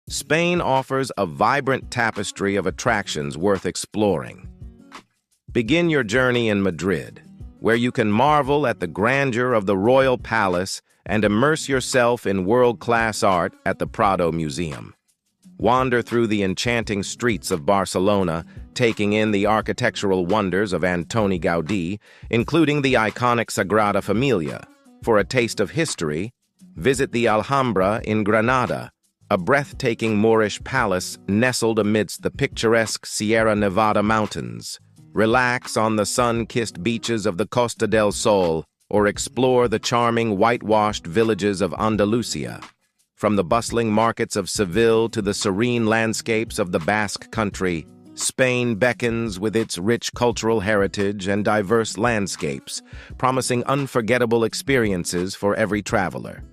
Spain offers a vibrant tapestry of attractions worth exploring. Begin your journey in Madrid, where you can marvel at the grandeur of the Royal Palace and immerse yourself in world-class art at the Prado Museum. Wander through the enchanting streets of Barcelona, taking in the architectural wonders of Antoni Gaudí, including the iconic Sagrada Familia. For a taste of history, visit the Alhambra in Granada, a breathtaking Moorish palace nestled amidst the picturesque Sierra Nevada mountains. Relax on the sun-kissed beaches of the Costa del Sol, or explore the charming whitewashed villages of Andalusia. From the bustling markets of Seville to the serene landscapes of the Basque Country, Spain beckons with its rich cultural heritage and diverse landscapes, promising unforgettable experiences for every traveler.